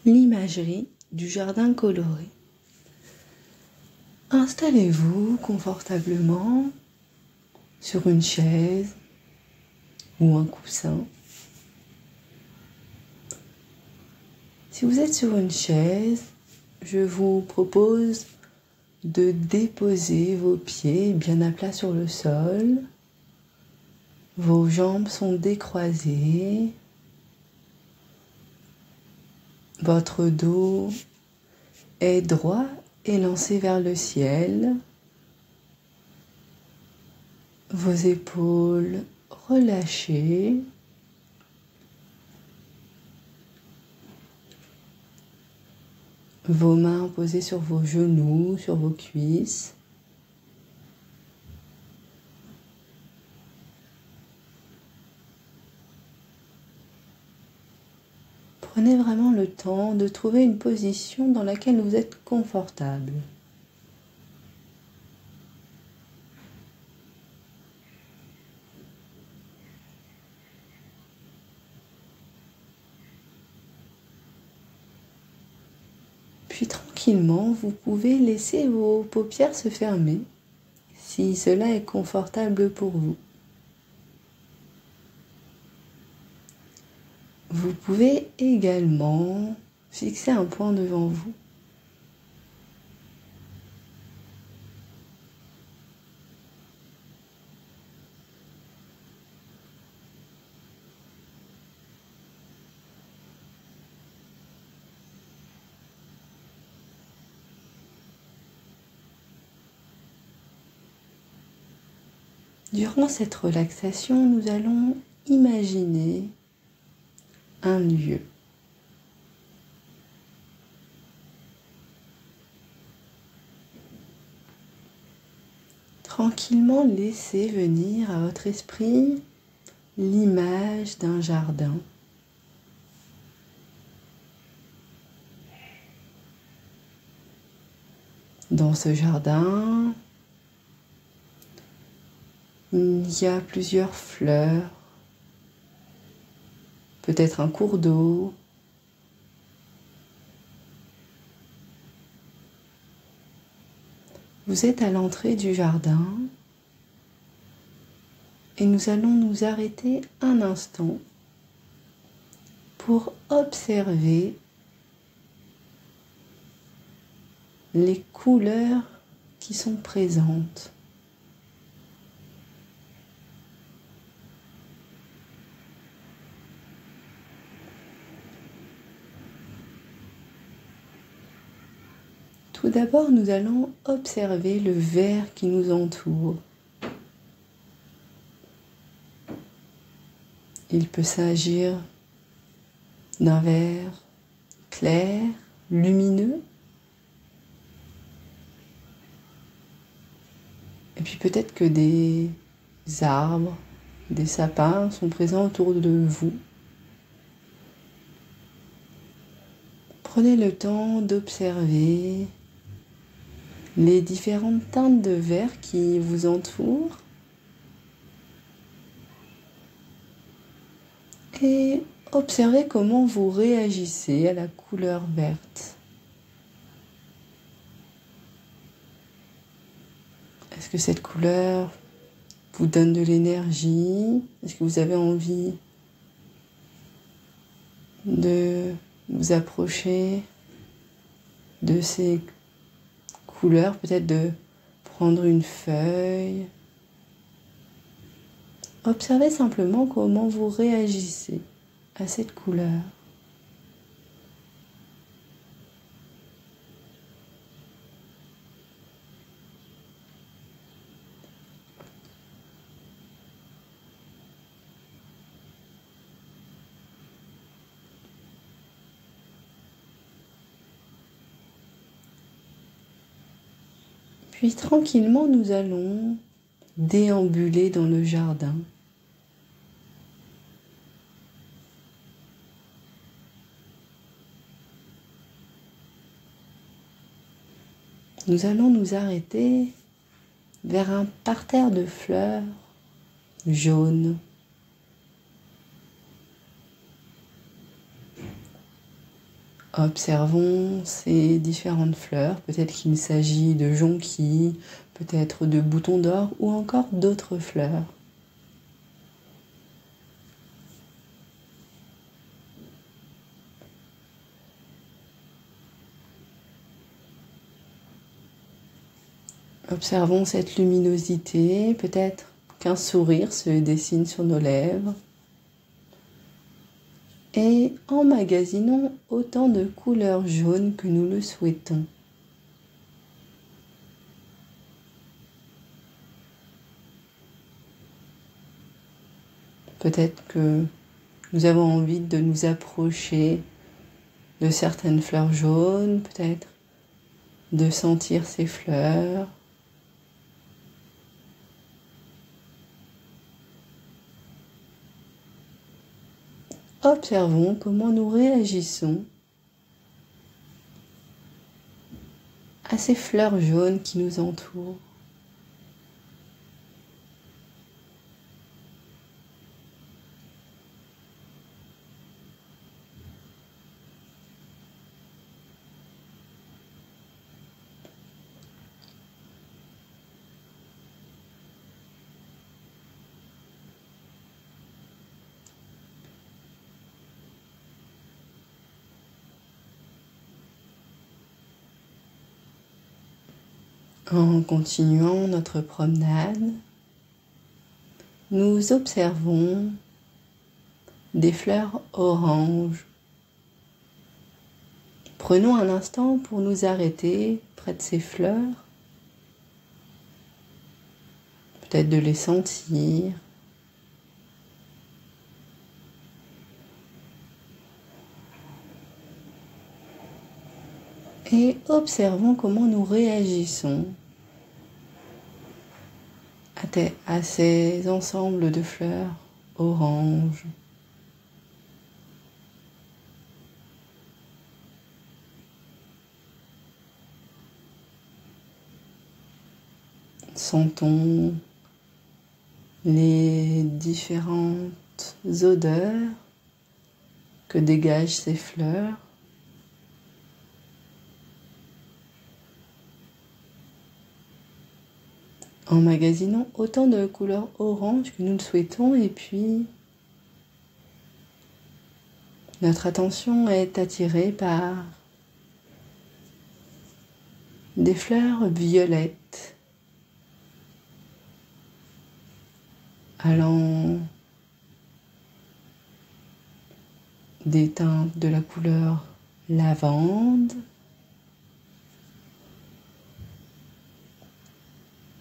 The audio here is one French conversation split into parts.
l'imagerie du jardin coloré. Installez-vous confortablement sur une chaise ou un coussin. Si vous êtes sur une chaise, je vous propose de déposer vos pieds bien à plat sur le sol. Vos jambes sont décroisées. Votre dos est droit et lancé vers le ciel. Vos épaules relâchées. Vos mains posées sur vos genoux, sur vos cuisses. Prenez vraiment le temps de trouver une position dans laquelle vous êtes confortable. Puis tranquillement, vous pouvez laisser vos paupières se fermer si cela est confortable pour vous. Vous pouvez également fixer un point devant vous. Durant cette relaxation, nous allons imaginer un lieu. Tranquillement, laissez venir à votre esprit l'image d'un jardin. Dans ce jardin, il y a plusieurs fleurs, peut-être un cours d'eau. Vous êtes à l'entrée du jardin et nous allons nous arrêter un instant pour observer les couleurs qui sont présentes. Tout d'abord, nous allons observer le vert qui nous entoure. Il peut s'agir d'un vert clair, lumineux. Et puis peut-être que des arbres, des sapins sont présents autour de vous. Prenez le temps d'observer les différentes teintes de vert qui vous entourent et observez comment vous réagissez à la couleur verte. Est-ce que cette couleur vous donne de l'énergie? Est-ce que vous avez envie de vous approcher de ces couleurs, peut-être de prendre une feuille? Observez simplement comment vous réagissez à cette couleur. Puis tranquillement, nous allons déambuler dans le jardin. Nous allons nous arrêter vers un parterre de fleurs jaunes. Observons ces différentes fleurs. Peut-être qu'il s'agit de jonquilles, peut-être de boutons d'or ou encore d'autres fleurs. Observons cette luminosité, peut-être qu'un sourire se dessine sur nos lèvres. Et emmagasinons autant de couleurs jaunes que nous le souhaitons. Peut-être que nous avons envie de nous approcher de certaines fleurs jaunes, peut-être de sentir ces fleurs. Observons comment nous réagissons à ces fleurs jaunes qui nous entourent. En continuant notre promenade, nous observons des fleurs oranges. Prenons un instant pour nous arrêter près de ces fleurs, peut-être de les sentir. Et observons comment nous réagissons à ces ensembles de fleurs oranges. Sentons les différentes odeurs que dégagent ces fleurs. Emmagasinons autant de couleurs orange que nous le souhaitons et puis notre attention est attirée par des fleurs violettes allant des teintes de la couleur lavande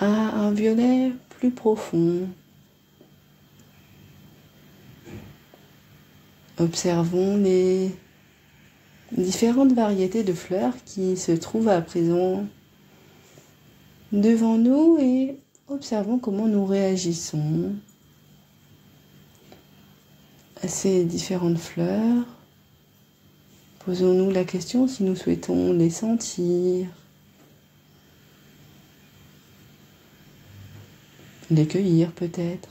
à un violet plus profond. Observons les différentes variétés de fleurs qui se trouvent à présent devant nous et observons comment nous réagissons à ces différentes fleurs. Posons-nous la question si nous souhaitons les sentir, les cueillir peut-être.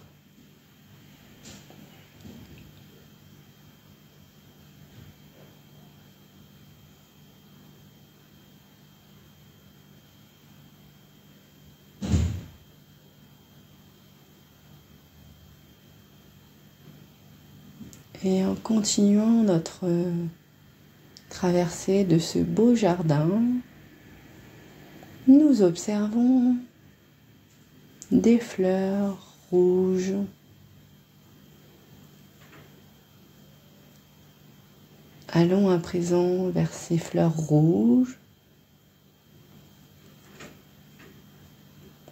Et en continuant notre traversée de ce beau jardin, nous observons des fleurs rouges. Allons à présent vers ces fleurs rouges.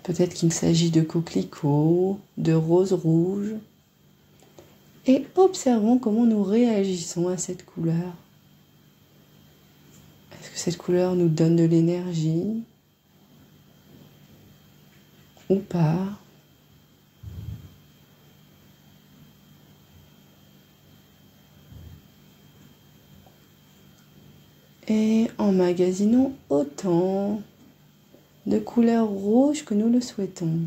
Peut-être qu'il s'agit de coquelicots, de roses rouges. Et observons comment nous réagissons à cette couleur. Est-ce que cette couleur nous donne de l'énergie ou pas? Et emmagasinons autant de couleurs rouges que nous le souhaitons.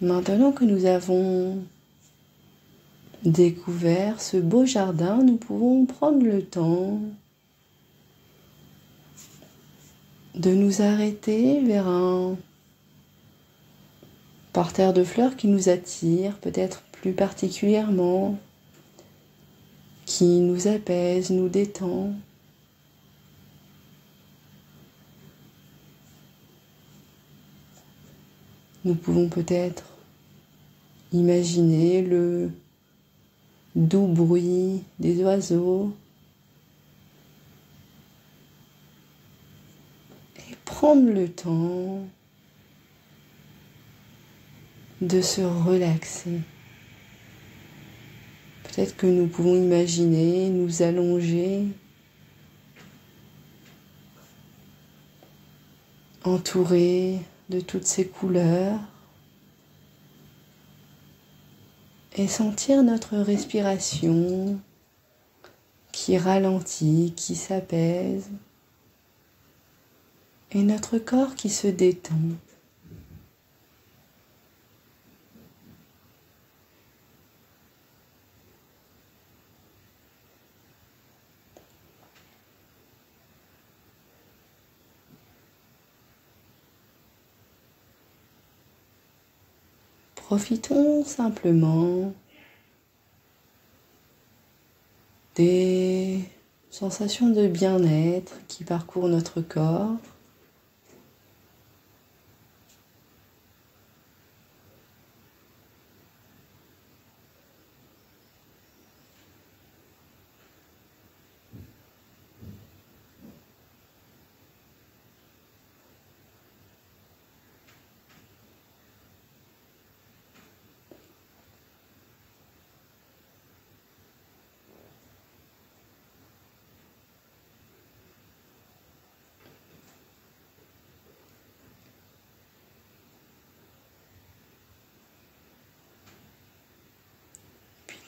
Maintenant que nous avons découvert ce beau jardin, nous pouvons prendre le temps de nous arrêter vers un parterre de fleurs qui nous attire, peut-être plus particulièrement, qui nous apaise, nous détend. Nous pouvons peut-être imaginer le doux bruit des oiseaux et prendre le temps de se relaxer. Peut-être que nous pouvons imaginer nous allonger, entourés de toutes ces couleurs et sentir notre respiration qui ralentit, qui s'apaise et notre corps qui se détend. Profitons simplement des sensations de bien-être qui parcourent notre corps.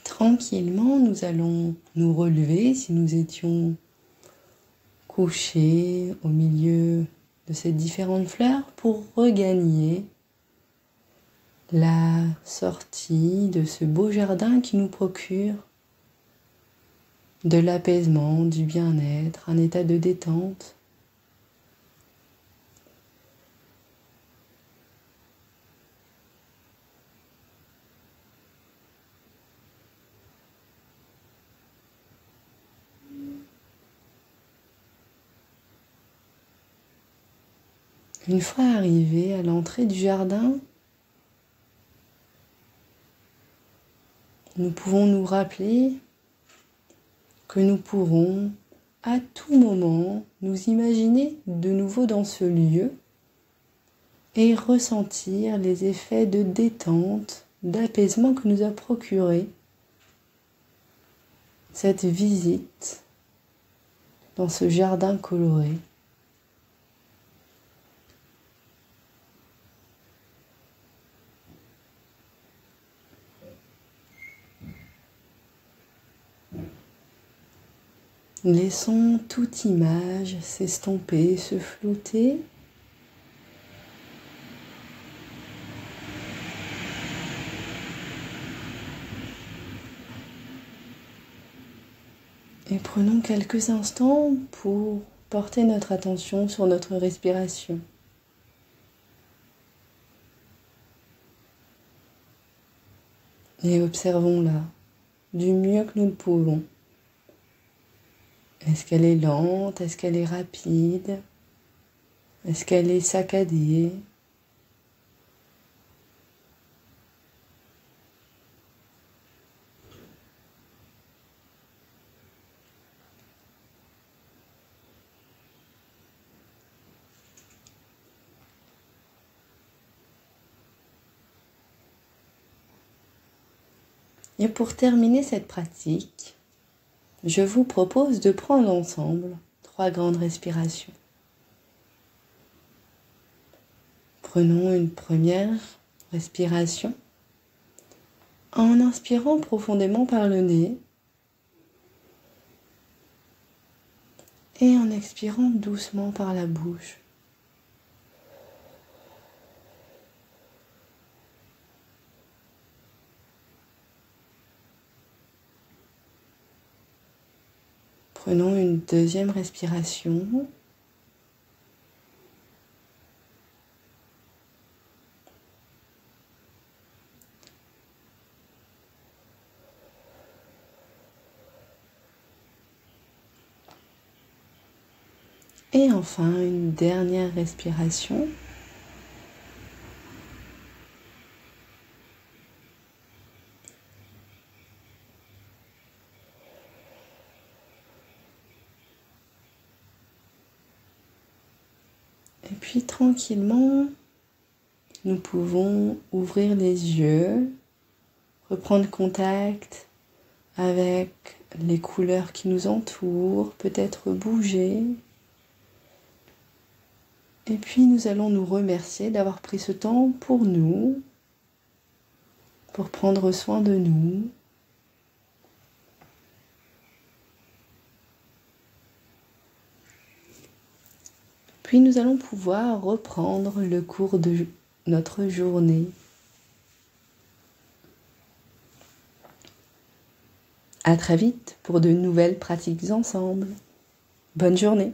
Tranquillement, nous allons nous relever si nous étions couchés au milieu de ces différentes fleurs pour regagner la sortie de ce beau jardin qui nous procure de l'apaisement, du bien-être, un état de détente. Une fois arrivés à l'entrée du jardin, nous pouvons nous rappeler que nous pourrons à tout moment nous imaginer de nouveau dans ce lieu et ressentir les effets de détente, d'apaisement que nous a procuré cette visite dans ce jardin coloré. Laissons toute image s'estomper, se flouter. Et prenons quelques instants pour porter notre attention sur notre respiration. Et observons-la du mieux que nous le pouvons. Est-ce qu'elle est lente? Est-ce qu'elle est rapide? Est-ce qu'elle est saccadée? Et pour terminer cette pratique, je vous propose de prendre ensemble 3 grandes respirations. Prenons une première respiration en inspirant profondément par le nez et en expirant doucement par la bouche. Prenons une deuxième respiration. Et enfin, une dernière respiration. Et puis tranquillement, nous pouvons ouvrir les yeux, reprendre contact avec les couleurs qui nous entourent, peut-être bouger. Et puis nous allons nous remercier d'avoir pris ce temps pour nous, pour prendre soin de nous. Puis nous allons pouvoir reprendre le cours de notre journée. À très vite pour de nouvelles pratiques ensemble. Bonne journée!